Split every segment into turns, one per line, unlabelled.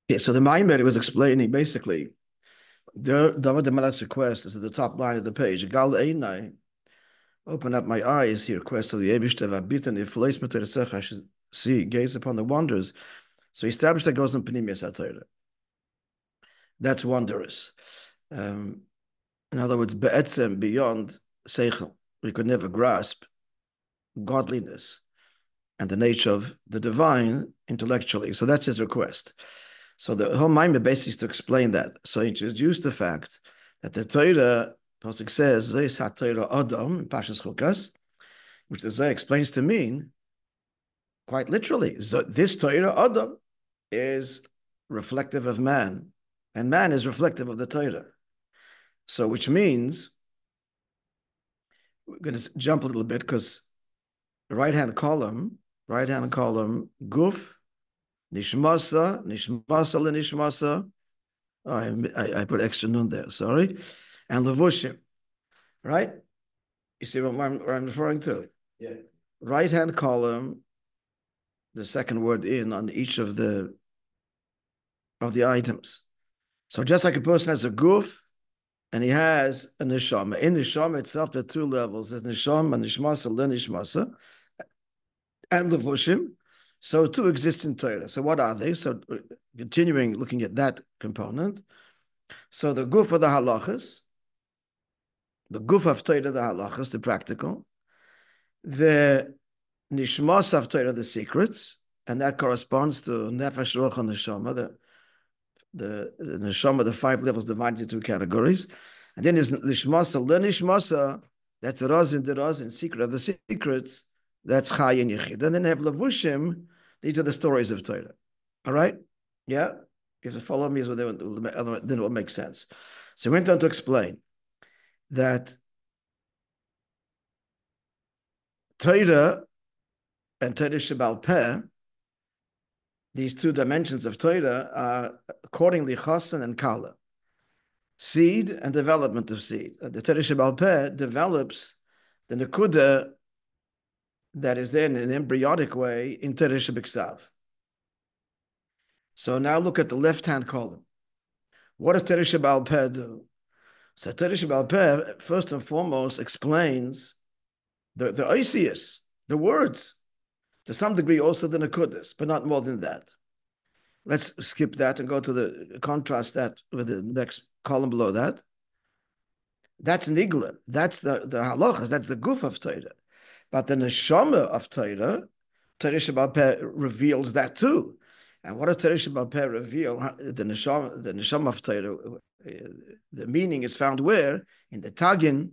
Yeah, so the Maimon was explaining basically the David Melech's request is at the top line of the page. Gal Einai, open up my eyes, he requests of the Eibishter Vabitan, if I should see, gaze upon the wonders. So he established that goes in Panimius HaTorah. That's wondrous. In other words, be'etzem, beyond seichel. We could never grasp godliness and the nature of the divine intellectually. So that's his request. So the whole Maimon basically is to explain that. So he introduced the fact that the Torah, Pasuk says, Zeis HaTorah Adam, in Pashas Chukas, which the Zohar explains to mean, quite literally, this Torah Adam is reflective of man, and man is reflective of the Torah. So which means, we're going to jump a little bit because the right-hand column, Guf, Nishmasa, Lenishmasa. Oh, I put extra nun there, sorry. And Levushim, right? You see what I'm referring to?
Yeah.
Right-hand column, the second word in on each of the items. So just like a person has a guf, and he has a neshama. In neshama itself, there are two levels. There's neshama, nishmasa, lenishmasa, and levushim. So two exist in Torah. So what are they? So continuing looking at that component. So the guf of the halachas, the guf of Torah, the halachas, the practical, the nishmas of Torah, the secrets, and that corresponds to nefesh, ruach, and neshama, the neshama, the five levels divided into two categories. And then there's nishmasa, lenishmasa, that's the razin, secret of the secrets, that's chay and yichid. And then they have levushim, these are the stories of Torah. All right? Yeah? You have to follow me, then it will make sense. So he went on to explain that Torah and Torah Shebal Peh, these two dimensions of Torah are accordingly chasen and kala, seed and development of seed. The Torah Shebal Peh develops the nekuda that is there in an embryonic way in Torah Shebiksav. So now look at the left-hand column. What does Torah Shebal Peh do? So Torah Shebal Peh, first and foremost, explains the oisius, the words, to some degree also the nekudas, but not more than that. Let's skip that and go to the contrast that with the next column below that. That's nigla. That's the halachas. That's the guf of Torah. But the neshama of Torah, Torah Shebal Peh reveals that too. And what does Torah Shebal Peh reveal? The neshama of Torah, the meaning is found where? In the tagin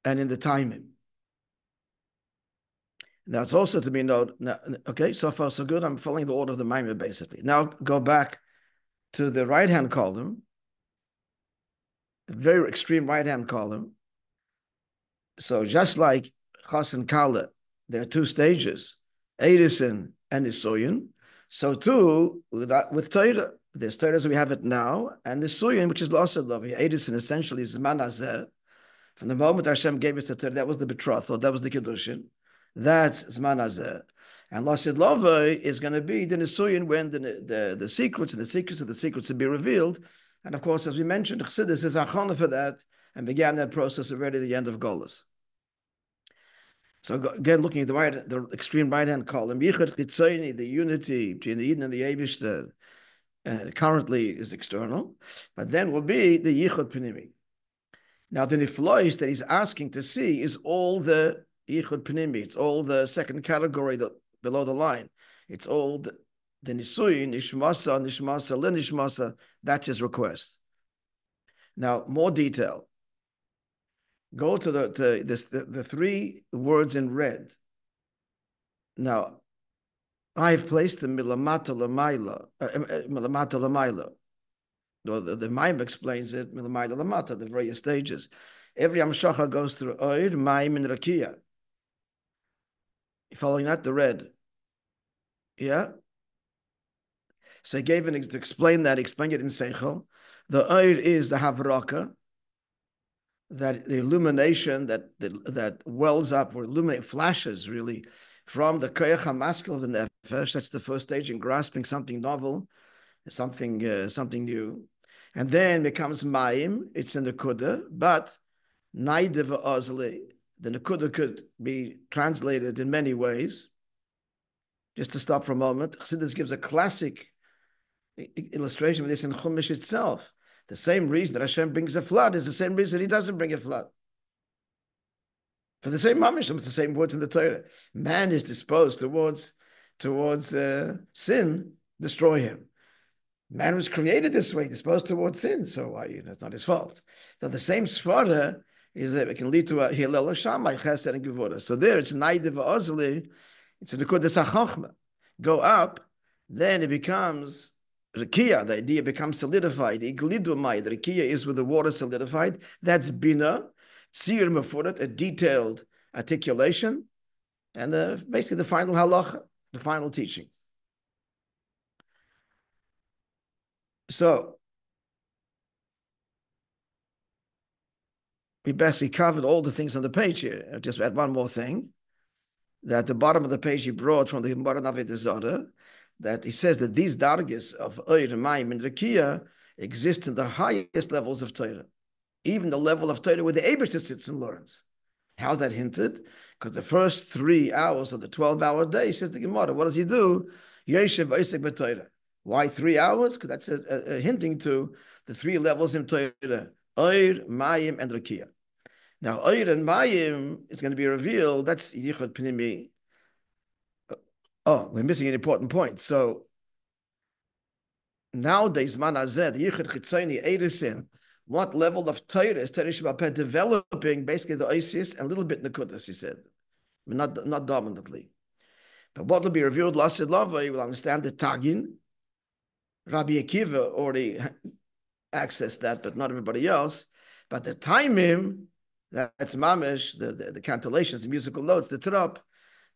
and in the timing. Now, it's also to be noted, okay, so far so good. I'm following the order of the Maimon, basically. Now, go back to the right-hand column, the very extreme right-hand column. So just like Chas and Kala, there are two stages, Edison and Nisuyin. So too, with Torah, there's Torah as we have it now, and Nisuyin, which is lost love. Edison essentially is Zman Hazeh. From the moment Hashem gave us the Torah, that was the betrothal, that was the Kiddushin. That's Zman Hazeh. And Lasid Lava is going to be the Nisuyin when the secrets and the secrets of the secrets will be revealed. And of course, as we mentioned, Chassidus is achana for that and began that process already at the end of Golus. So again, looking at the extreme right-hand column, Yichud Chitzoni, the unity between the Eden and the Eibishter, currently is external, but then will be the Yichud Pnimi. Now, the Niflois that he's asking to see is all the Yichud Pnimi. It's all the second category below the line. It's all the Nisuyin, Nishmasa, Lenishmasa. That's his request. Now, more detail. Go to the three words in red. Now, I have placed the milamata lamaila, milamata lamaila. The Maim explains it, milamata lamata, the various stages. Every Amshacha goes through Oir, Maim, and Rakia. Following that, the red. Yeah? So he gave to explain that, explain it in Seichel. The Oir is the Havraka, that the illumination that wells up or flashes really from the koyach hamaskel of the nefesh. That's the first stage in grasping something novel something new. And then becomes Mayim, it's in the Kuda, but Naide v'Ozli, the Nakuda could be translated in many ways. Just to stop for a moment, Chassidus gives a classic illustration of this in Chumash itself. The same reason that Hashem brings a flood is the same reason He doesn't bring a flood. For the same mamish, it's the same words in the Torah. Man is disposed towards sin, destroy him. Man was created this way, disposed towards sin, so it's not his fault. So the same svara is that it can lead to a Hillel Shammai, Chesed and Gevurah. So there it's Naide v'Ozli, it's a Nekudas HaChochma. Go up, then it becomes Rikiya, the idea becomes solidified. Iglidumai, the Rikiya is with the water solidified. That's Bina. Tzir Mefurat, a detailed articulation. And basically the final halacha, the final teaching. So, we basically covered all the things on the page here. I'll just add one more thing. That at the bottom of the page he brought from the Gemara Navid Zoda, that he says that these dargis of Oir, Mayim, and Rikiya exist in the highest levels of Torah. Even the level of Torah where the Eibishter sits and learns. How's that hinted? Because the first 3 hours of the 12-hour day, says the Gemara, what does he do? Yeshiv Isaac b'Torah. Why 3 hours? Because that's a hinting to the 3 levels in Torah, Oir, Mayim, and Rikiya. Now, Oir and Mayim is going to be revealed. That's Yichud Pnimi. Oh, we're missing an important point. So, nowadays, Man Hazeh, the Yichud Chitzoni, Eidusim, what level of Torah is Torah Shabbat developing basically the Isis and a little bit Nekudas, he said, but not dominantly. But what will be revealed, Lasid Lava, you will understand the Tagin. Rabbi Akiva already accessed that, but not everybody else. But the Taimim, that's Mamish, the cantillations, the musical notes, the Trop,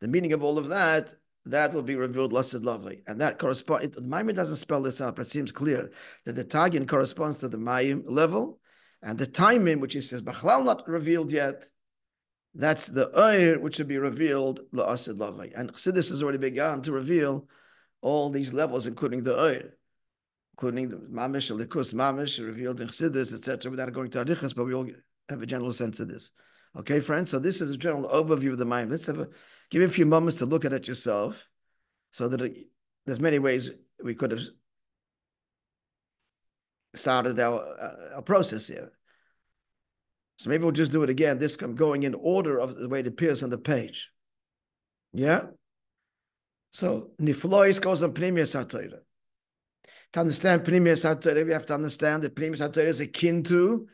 the meaning of all of that, that will be revealed Lasid Lavi. And that corresponds, the Maimon doesn't spell this out, but it seems clear that the Tagin corresponds to the Mayim level, and the Taimim, which he says, Bachlal not revealed yet, that's the Oir, which will be revealed Lasid Lavi. And Chassidus has already begun to reveal all these levels, including the Oir, including the Mamish, Likus Mamish, revealed in Chassidus, etc., without going to Arichas, but we all have a general sense of this. Okay, friends? So this is a general overview of the Mayim. Let's give a few moments to look at it yourself, so that there's many ways we could have started our process here. So maybe we'll just do it again. This going in order of the way it appears on the page. Yeah? So, Niflois goes on Pnimius HaTorah. To understand Pnimius HaTorah, we have to understand that Pnimius HaTorah is akin to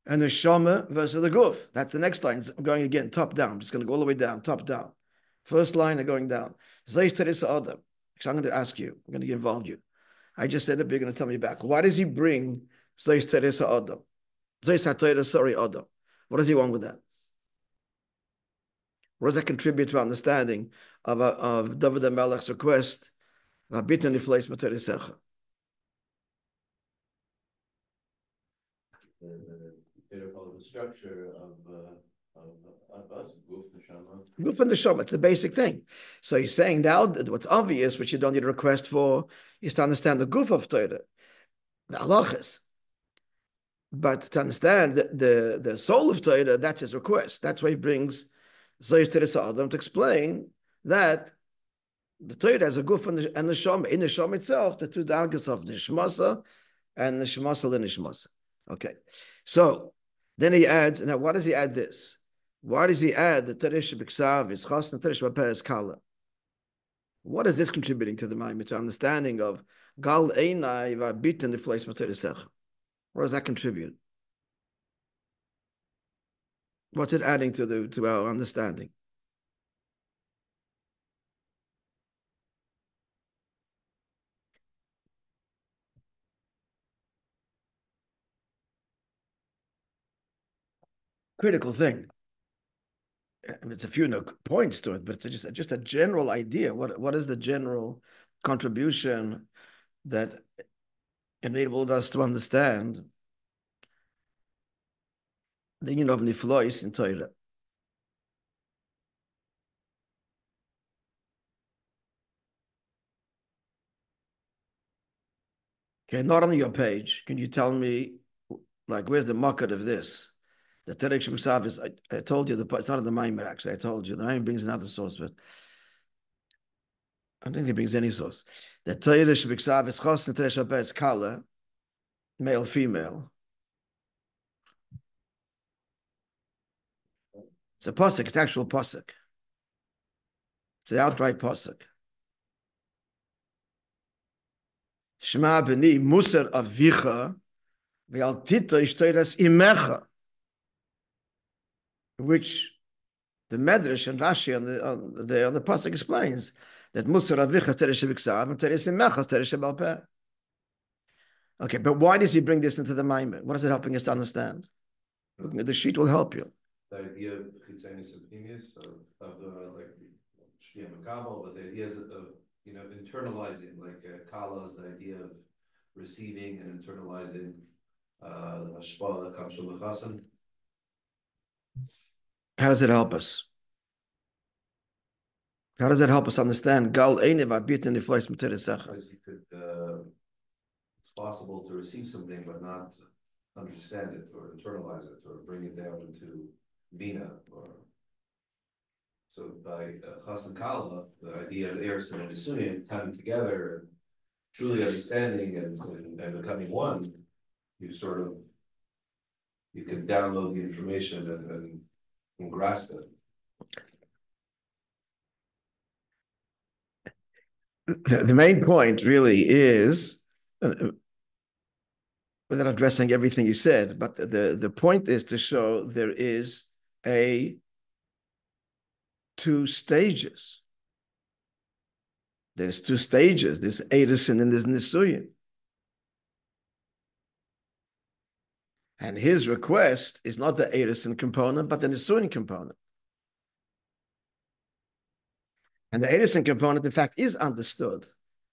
a neshama versus the guf. That's the next line. I'm going again, top down. I'm just going to go all the way down, top down. First line, I'm going down. Zeis Teresa Adam. So I'm going to ask you, I'm going to involve you. I just said that, but you're going to tell me back. Why does he bring Zeis Teresa Adam? Zeis HaTorah, sorry, Adam. What does he want with that? What does that contribute to our understanding of David HaMelech's request? Bitan Nifleis B'Torah Secha.
The structure of us, Guf Neshama.
Guf and Neshama, it's the basic thing. So he's saying now that what's obvious, which you don't need a request for, is to understand the Guf of Torah, the halachas. But to understand the soul of Torah, that's his request. That's why he brings Zoyis Teresa Adam to explain that the Torah has a Guf and Neshama. In Neshama itself, the 2 dargas of Nishmasa and Nishmasa L'Nishmasa. Okay, so then he adds, now why does he add this? Why does he add the Teresh B'Ksav is Chasna Teresh B'Peres Kala? What is this contributing to the Maimon, to understanding of Gal Einai V'Abitin Nifleis B'Torah? What does that contribute? What's it adding to our understanding? Critical thing. It's a few points to it, but it's just a general idea. What is the general contribution that enabled us to understand the union of Niflois in Torah? Okay, not on your page. Can you tell me, like, where's the market of this? The Terek Shemiksav is, I told you, it's not in the Maimon, actually. I told you. The Maimon brings another source, but I don't think he brings any source. The Terek Shemiksav is Chos and Terek Shabbat is Kala, male, female. It's a pasuk. It's actual pasuk. It's an outright pasuk. Shema b'ni musar avicha v'al tito ishtoiras imecha, which the Medrash and Rashi on the pasuk explains that musar avicha teresh b'ksav and teresh imecha teresh b'alpeh. Okay, but why does he bring this into the Maimon? What is it helping us to understand? The sheet will help you.
The idea of chitzanis and pnimius of like shtia makabel, but the idea is of internalizing, like kala is the idea of receiving and internalizing the hashpah that comes from the chassan.
How does it help us? How does it help us understand? Gal einev abit in the flesh materesecha.
Because you could, it's possible to receive something but not understand it or internalize it or bring it down into Bina. So by Chas and Kala, the idea of Erison and Isunim coming together and truly understanding and becoming one, you can download the information and grasp it.
The main point really is, without addressing everything you said, but the point is to show there is two stages. There's two stages. There's Edison and there's Nisuyin. And his request is not the Edison component, but the Nisuyin component. And the Edison component, in fact, is understood.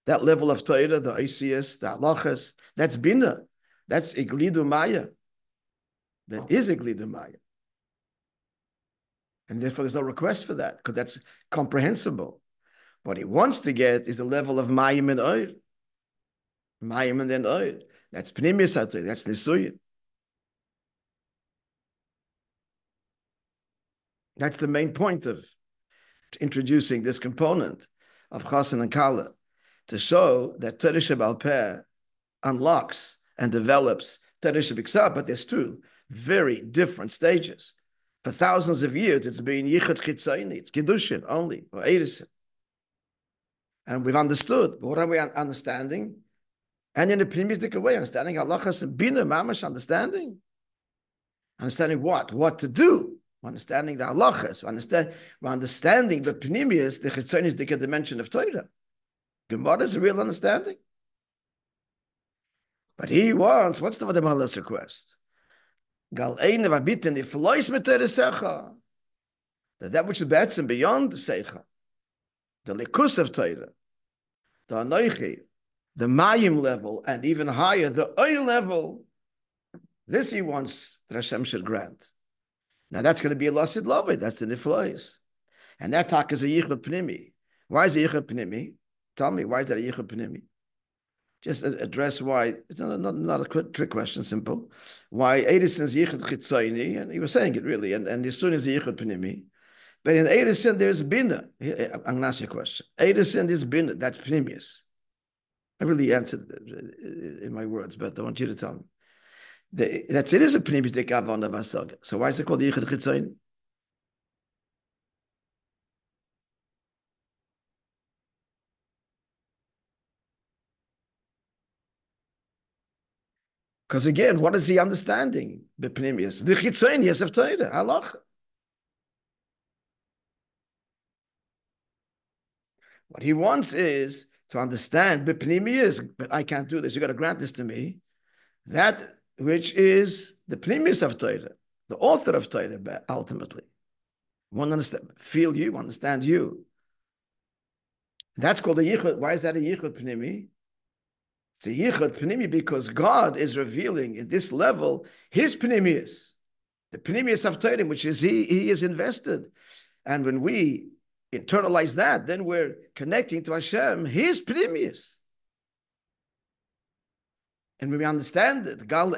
That level of Torah, the Isias, the Halachas, that's Bina. That's Iglidu Maya. That is Iglidu Maya. And therefore, there's no request for that, because that's comprehensible. What he wants to get is the level of Mayim and Oir. Mayim and then Oir. That's Pnimius HaTorah. That's Nisuyin. That's the main point of introducing this component of Chassan and Kala, to show that Torah Sheba'al Peh unlocks and develops Torah Shebiksav, but there's two very different stages. For thousands of years, it's been Yichud Chitzayni, it's Kiddushin only, or Edison. And we've understood. What are we understanding? And in a pneumistic way, understanding halachas and bina, mamash, understanding. Understanding what? What to do. We're understanding the halachas. We're understanding the pneumius, the chitzonistic dimension of Torah. Gemara is a real understanding. But he wants, what's the Malach's request? Gal ein vabitin if lois meteresecha. That which is better and beyond the seicha. The likus of Torah, the anoichi, the mayim level, and even higher, the oil level. This he wants that Hashem should grant. Now that's going to be a lasid lovely. That's the niflois, and that talk is a yichud pnimi. Why is it yichud pnimi? Tell me, why is that a yichud pnimi? Just address why. It's not a quick trick question. Simple. Why Edison's yichud chitzayni, and he was saying it really, and as soon as yichud pnimi. But in Edison, there's bina. I'm going to ask you a question. Edison is bina. That's pnimius. I really answered it in my words, but I want you to tell me. It is a pnimius dekavon of asaga. So why is it called yichud chitzayni? Because again, what is he understanding? The pnimius, the chitzayni of Torah, halacha. What he wants is to understand, but I can't do this. You got to grant this to me. That which is the pnimius of Torah, the author of Torah, ultimately. One understand, feel you, understand you. That's called a yichud. Why is that a yichud pnimi? It's a yichud pnimi because God is revealing in this level his pnimius, the pnimius of Torah, which is he is invested. And when we internalize that, then we're connecting to Hashem, his pnimius. And when we understand it, then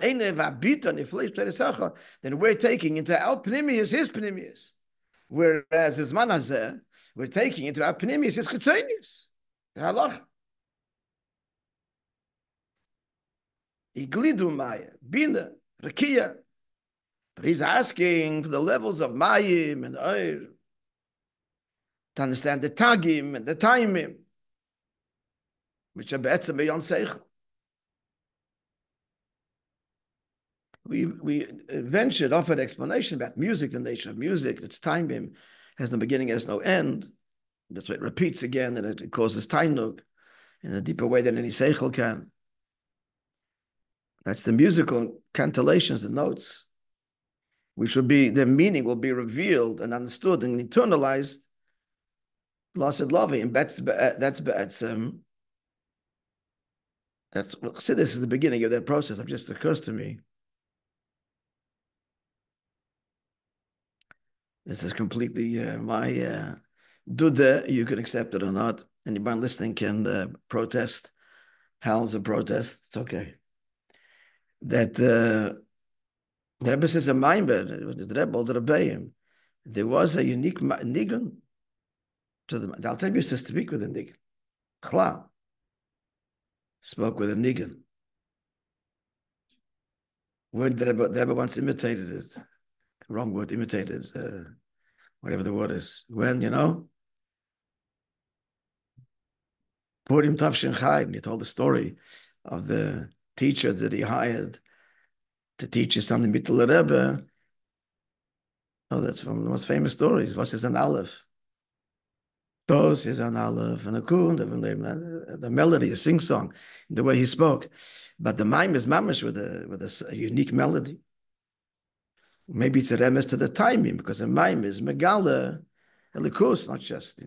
we're taking into our pnimius his pnimius. Whereas his manazeh, we're taking into our pnimius his chitzonius. Halacha. Iglidu maya, bina, rakia. But he's asking for the levels of mayim and oir to understand the tagim and the taimim, which are be'etzem beyond seichel. We ventured, offered explanation about music, the nature of music, its taimim, has no beginning, has no end. That's why it repeats again, and it causes tainug in a deeper way than any seichel can. That's the musical cantillations, the notes, which will be, their meaning will be revealed and understood and internalized. Lost loving, and that's Chassidus is the beginning of that process. It just occurs to me. This is completely my duda. You can accept it or not. Anybody listening can protest. Howl's a protest. It's okay. That the Rebbe says a Maimer, it was the Rebbe, the Rebbeim. There was a unique nigun to the Alter Rebbe used to speak with a nigun. Chla spoke with a nigun. When the Rebbe once imitated it, wrong word, imitated, whatever the word is. When, Purim Tavshin Chaim, he told the story of the teacher that he hired to teach us something Mittel Rebbe. Oh, that's from the most famous stories. Was is an Aleph? Those is an Aleph and a Kun, the melody, a sing-song, the way he spoke. But the Maim is mamish with a unique melody. Maybe it's a remes to the timing, because the Maim is Megala, Elikus, not just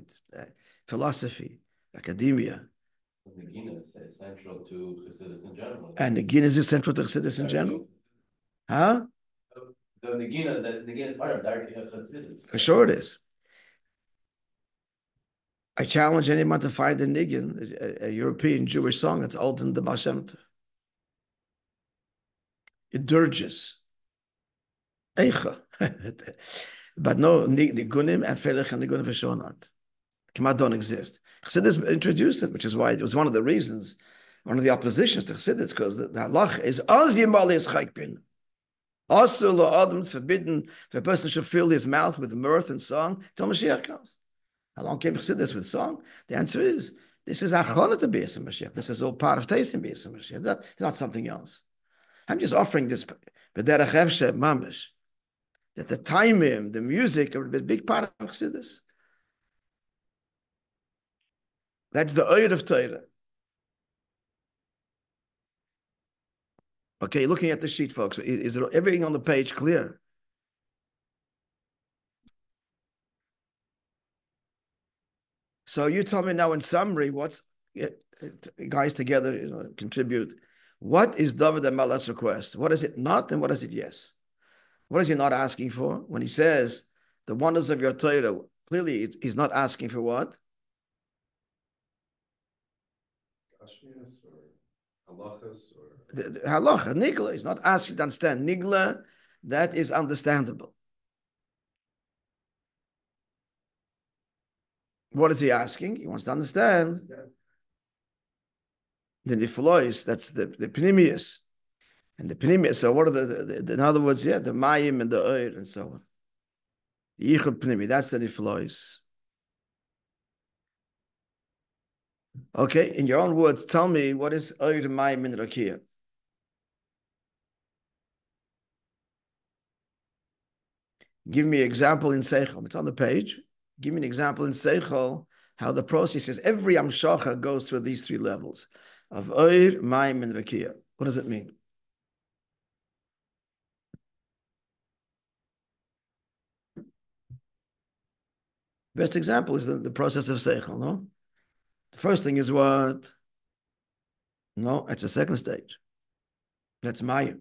philosophy, academia.
The Guinness is central to Chassidus in general.
And the Guinness is central to Chassidus in general. Huh?
The Guinness part of Chassidus.
For sure it is. I challenge anyone to find a niggin, a European Jewish song that's older than the Baal Shem Tov. It dirges. Eicha. But no, nigunim and felech and nigunim for sure not. K'mat don't exist. Chassidus introduced it, which is why it was one of the reasons, one of the oppositions to Chassidus, because the halach is az yimal is chaypin. Also, Adam, it's forbidden for a person should fill his mouth with mirth and song till Mashiach comes. How long came Chassidus with song? The answer is, this is achana to Beis Mashiach. This is all part of tasting Beis Mashiach. That's not something else. I'm just offering this b'derech efshe mamish, that the timing, the music, are a big part of Chassidus. That's the oil of Torah. Okay, looking at the sheet, folks, is everything on the page clear? So you tell me now in summary, what's, guys together contribute, what is David HaMelech's request? What is it not and what is it yes? What is he not asking for? When he says the wonders of your Torah, clearly he's not asking for what?
Kashmias or halachas or
The halacha, nigla. He's not asking to understand. Nigla, that is understandable. What is he asking? He wants to understand the niflois, that's the pnimius. And the pnimius, so what are the in other words, the mayim and the oir and so on. The yichud pnimi, that's the niflois. Okay, in your own words, tell me what is oir mayim and rakia. Give me an example in Seichel. It's on the page. Give me an example in Seichel how the process is. Every Amshacha goes through these three levels of Oir, Maim, and Rakia. What does it mean? Best example is the process of Seichel, no? The first thing is what? No, it's the second stage. That's Mayim.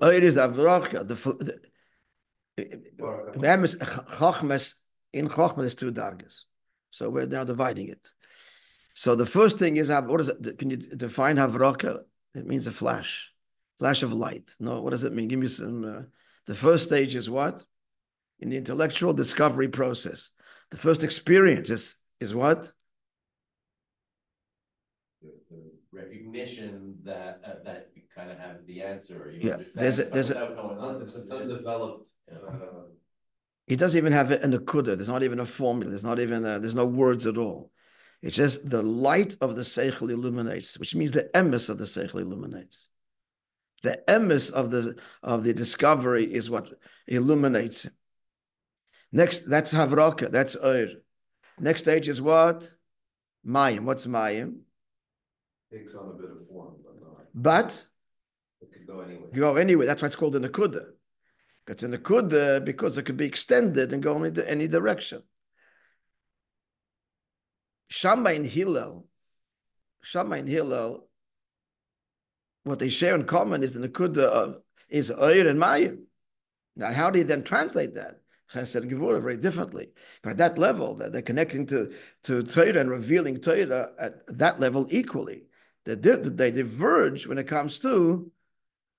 Oir is the Avrachka. In Chochma is two dargas. So we're now dividing it. So the first thing is, what is it? Can you define havraka? It means a flash of light. No, what does it mean? Give me some. The first stage is what? In the intellectual discovery process. The first experience is what?
The recognition that that you kind of have the answer, or you
Yeah,
understand
there's
without knowing
It's undeveloped.
He doesn't even have it in the kuda. There's not even a formula. There's not even there's no words at all. It's just the light of the seichel illuminates, which means the emes of the seichel illuminates. The emes of the discovery is what illuminates. Next, that's havraka. That's oir. Next stage is what? Mayim. What's mayim?
Takes on a bit of form, but not.
But
It could go anywhere.
you go anyway. That's why it's called in the kuda. It's in the kuda because it could be extended and go in any direction. Shammai and Hillel, what they share in common is the nekuda is oir and mayim. Now, how do you then translate that? Chesed and Gevurah very differently. But at that level, they're connecting to Torah and revealing Torah at that level equally. They diverge when it comes to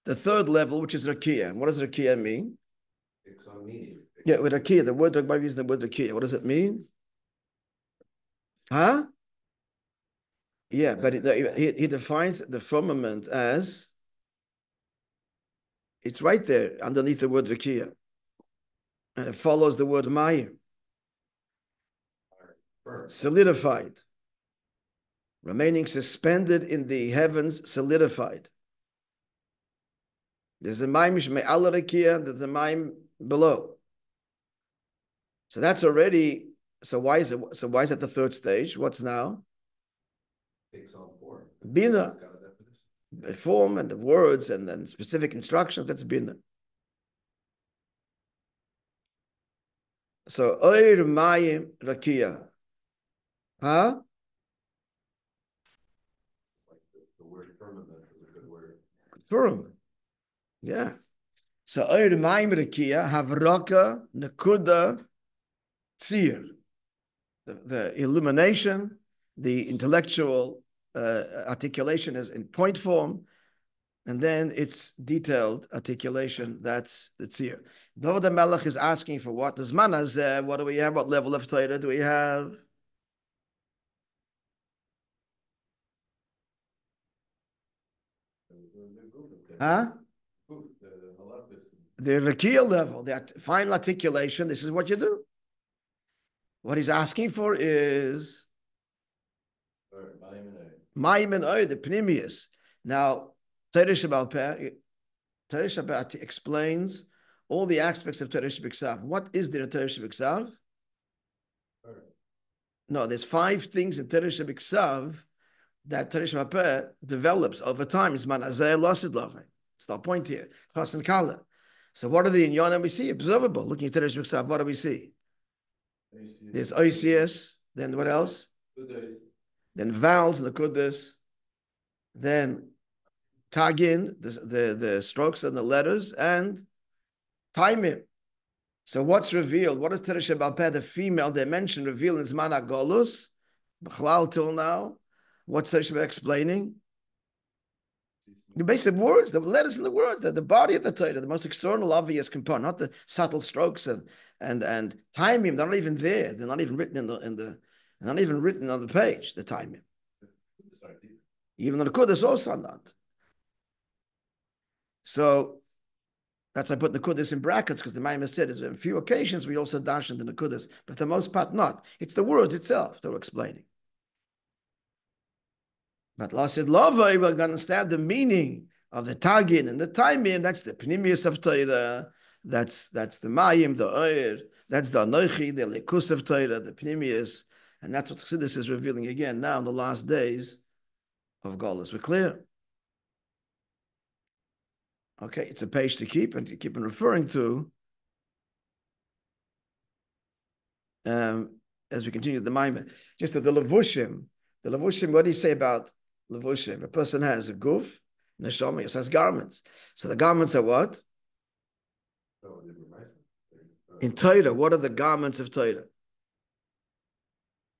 the third level, which is Rakia. And what does Rakia mean?
Takes on meaning.
Yeah, with Rakia, the word Rabbi uses the word Rakia. What does it mean? Huh? Yeah, but he defines the firmament as, it's right there underneath the word Rakia. And it follows the word Mayim. Solidified. Remaining suspended in the heavens, solidified. There's a Mayim Me'al Rakia, there's a Mayim below. So that's already, so why is that the third stage? What's now?
Takes on form.
Bina.
It's got a definition.
The form and the words and then specific instructions, that's Bina. So, Oir Mayim Rakia. Huh?
Like the word firmament is a good word.
Firm. Yeah. So, Oir Mayim Rakia, Havraka, Nekuda, Tzir. The illumination, the intellectual articulation is in point form, and then it's detailed articulation, that's the tzir. Though the Melech is asking for what? The Zman Hazeh, what do we have? What level of Torah do we have? Huh? The Rakia level, the final articulation, this is what you do. What he's asking for is Mayim and Oir, the Pnimius. Now, Torah Shebaal Peh explains all the aspects of Torah Shebiksav. What is there in Torah Shebiksav? No, there's 5 things in Torah Shebiksav that Torah Shebaal Peh develops over time. It's Man Azeh Losid Lovei. It's the point here. Chas and Kala. So what are the inyanim we see? Observable. Looking at Torah Shebiksav, what do we see? There's Oisius. Then what else? Then vowels in the Kudus. Then Tagin, the strokes and the letters, and Taimim. So what's revealed? What is Torah Shebaal Peh, the female dimension, revealed in Zman HaGolus? B'chlal till now. What's Torah Shebaal Peh explaining? The basic words, the letters and the words, the body of the Torah, the most external, obvious component, not the subtle strokes and Taimim. They're not even there. They're not even written they're not even written on the page. The Taimim. Even the Kudus also not. So that's why I put the Kudus in brackets, because the Maimon said is on a few occasions we also dash into the Kudus, but for the most part not. It's the words itself that we're explaining. But Lasid Lava, we're going to understand the meaning of the Tagin and the Taimim. That's the Pnimius of Torah. That's the Mayim, the Oir. That's the Anochi, the Likus of Torah, the Pnimius. And that's what Chassidus is revealing again now in the last days of Golus. We're clear? Okay, it's a page to keep and to keep on referring to as we continue the Maimon. Just that the Levushim, what do you say about Levushim? A person has a guf, neshama, he has garments. So the garments are what? In Torah, what are the garments of Torah?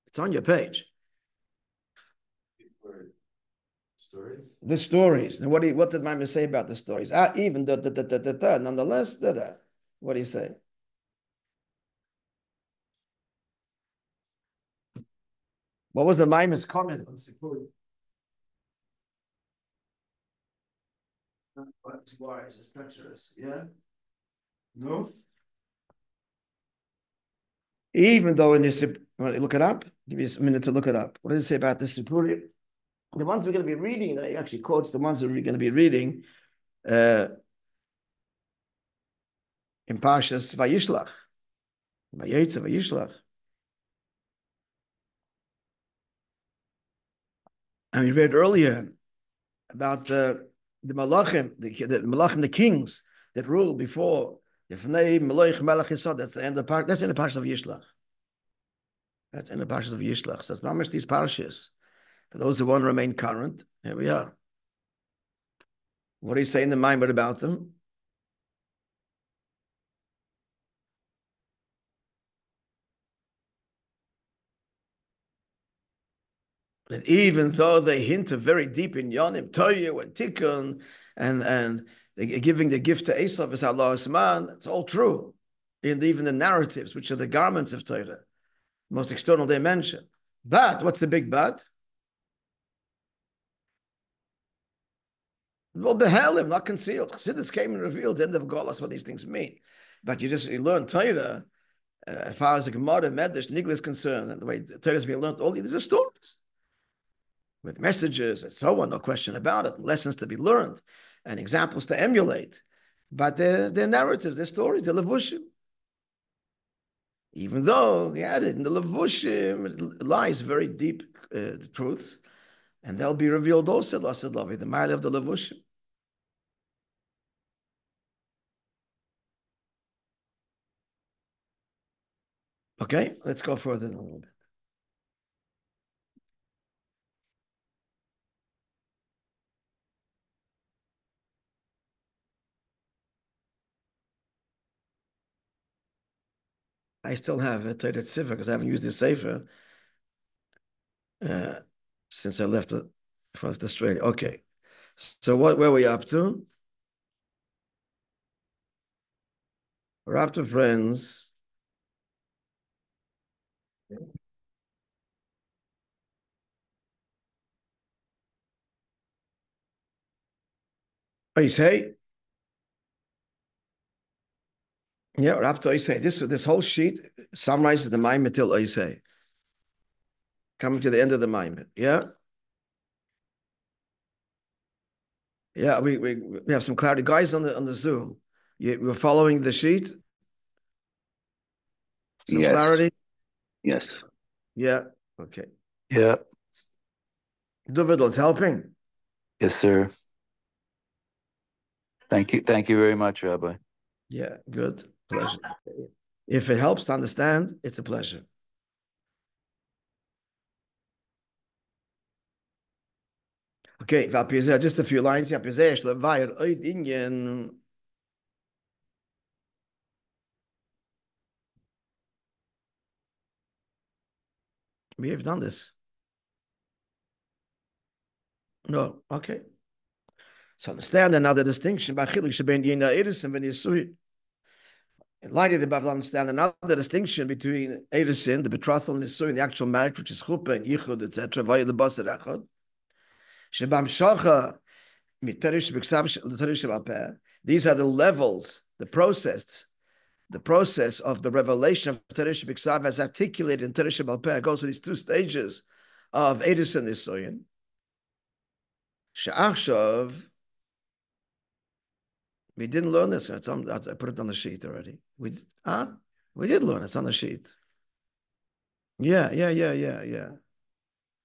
It's on your page.
Stories?
The stories. And what did Maimon say about the stories? Even nonetheless, what do you say? What was the Maimon's comment on Sipuri? Why is it treacherous? Yeah? No? Even though in this, look it up. Give you a minute to look it up. What does it say about this Sipuri? The ones we're going to be reading, he actually quotes the ones that we're going to be reading in Parshas Vayishlach. Vayetze Vayishlach. And we read earlier about the Malachim, the Malachim, the kings that ruled before. That's the end of the that's in the Parshas of Yishlach. That's in the Parshas of Yishlach. So it's not much these parshas. For those who want to remain current, here we are. What do you say in the Maimar about them? That even though they hint very deep in Yonim, Toyu, and Tikkun, and giving the gift to Esav as Allah's man, it's all true. In even the narratives, which are the garments of Torah, most external dimension. But what's the big but? Well, behelim, not concealed. Chassidus came and revealed the end of Golas what these things mean. But you learn Torah as far as the Gemara, Medrash, Nigla is concerned, and the way Torah is being learned. All these are stories with messages and so on, no question about it, lessons to be learned and examples to emulate. But they're narratives, they're stories, they're levushim. Even though he added in the levushim lies very deep truths, and they'll be revealed also, the mile of the levushim. Okay, let's go further a little bit. I still have a Torah Tzivah because I haven't used the Sefer since I left Australia. Okay, so where are we up to? We're up to, friends. Oisei. Yeah, we're up to Oisei. This whole sheet summarizes the Maimon till Oisei. Coming to the end of the Maimon. Yeah. Yeah, we have some clarity. Guys on the Zoom, we're following the sheet? Some clarity?
Yes.
Yeah. Okay.
Yeah.
Duvidal's helping.
Yes, sir. Thank you. Thank you very much, Rabbi.
Yeah, good. Pleasure. If it helps to understand, it's a pleasure. Okay, just a few lines. We have done this. No, okay. So understand another distinction by Chilik Sheben Yina Eris and Venisui. In light of the Bible, understand another distinction between Erisin, the betrothal, and Nisui, the actual marriage, which is Chuppah and Yichud, etc. Vaya the Basar Echad. Shebam Shacha Mitarish B'Ksav L'Tarish L'Apeh. These are the levels, the process of the revelation of Tarish B'Ksav as articulated in Tarish L'Apeh. Goes through these two stages of Erisin Nisuyin. She'achshav. We didn't learn this. I put it on the sheet already. We did learn it. It's on the sheet. Yeah.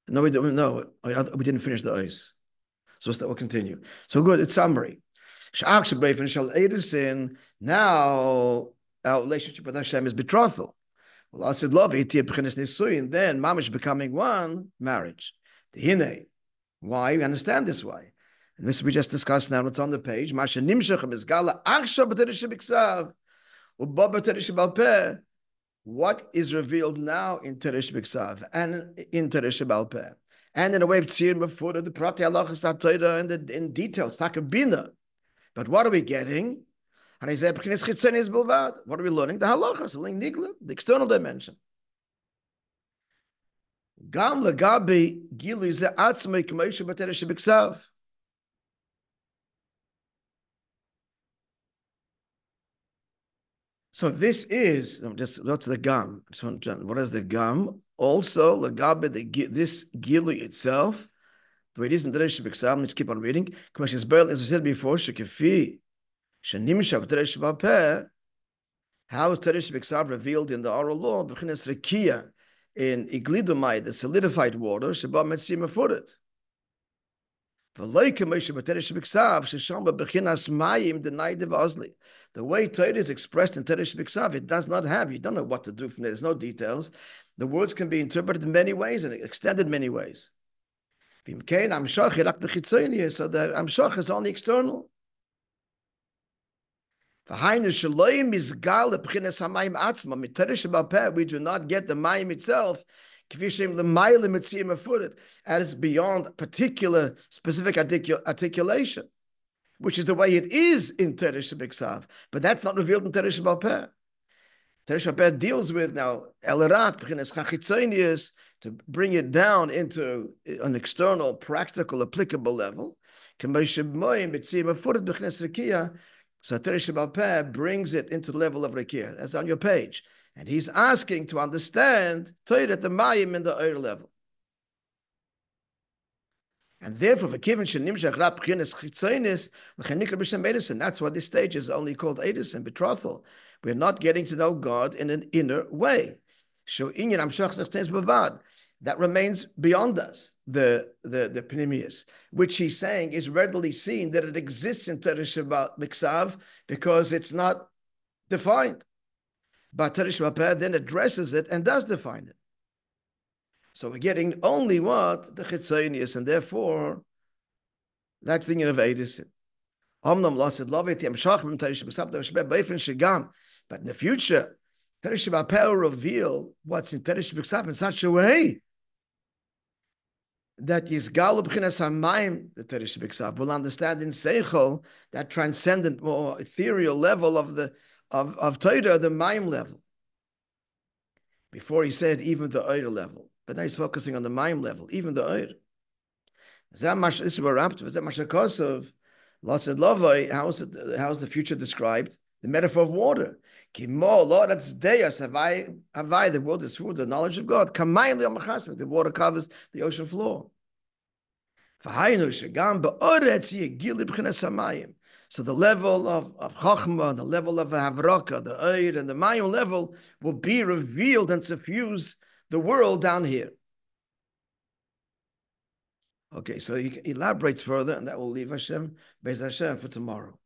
No, we don't. No, we didn't finish the ice. So we'll continue. So good. It's summary. Now our relationship with Hashem is betrothal. Well, I said love. And then mamish becoming one marriage. The hine. Why? We understand this why. And this we just discussed now, it's on the page. What is revealed now in Teresh B'Ksav and in Teresh B'Al Peh? And in a way of tzir mefura, the prati halachas ha'Torah in detail, it's takabina. But what are we getting? And he said, what are we learning? The halachas, the external dimension. Gam legabi gili ze atzmei k'moshe b'tereh shebiksav. So this is what's the gam? What is the gam? Also, legabi this gili itself. The way it is in Teresh B'Ksav, let's keep on reading. As we said before, shekefi shenimshav Teresh B'Peh. How is Teresh B'Ksav revealed in the oral law? B'chinas rekia in iglidumai, the solidified water. Sheba metzim afurit. V'loi k'moshe b'Teresh B'Ksav shesham b'chinas mayim denai devazli. The way Torah is expressed in Teresh B'Ksav, it does not have. You don't know what to do from there. There's no details. The words can be interpreted in many ways and extended many ways. So the amshach is only external. We do not get the mayim itself as beyond particular specific articulation, which is the way it is in Teresh B'Ksav, but that's not revealed in Teresh B'Peh. Teresh B'Peh deals with now elarat b'chinas chachitzonius to bring it down into an external, practical, applicable level. So Teresh B'Peh brings it into the level of rekia. That's on your page, and he's asking to understand Torah the mayim in the oil level. And therefore, that's why this stage is only called Edis and betrothal. We're not getting to know God in an inner way. That remains beyond us, the Pnimius, which he's saying is readily seen that it exists in Teresh B'Ksav because it's not defined. But Teresh B'Peh then addresses it and does define it. So we're getting only what? The Chitzonius, and therefore that's the union of Edis. But in the future, Teresh B'Peh will reveal what's in Teresh B'Ksav in such a way that Yizgalu B'chinas HaMayim, the Teresh B'Ksav, will understand in Seichel that transcendent, more ethereal level of Torah, the Mayim level. Before he said even the Oyer level, but now he's focusing on the Mayim level, even the Oyer. This is where we're up to. Mashakosov, Lasad Lavoi, how is the future described? The metaphor of water. Kimo, Lord, that's Deus, Havai, the world is full of the knowledge of God. Kamayim Le'amachasmek, the water covers the ocean floor. V'hainu shegam ba'oretz yegil b'chinas hamayim. So the level of Chachma, the level of Havraka, the Oyer, and the Mayim level will be revealed and suffuse the world down here. Okay, so he elaborates further, and that will leave Hashem, Beis Hashem, for tomorrow.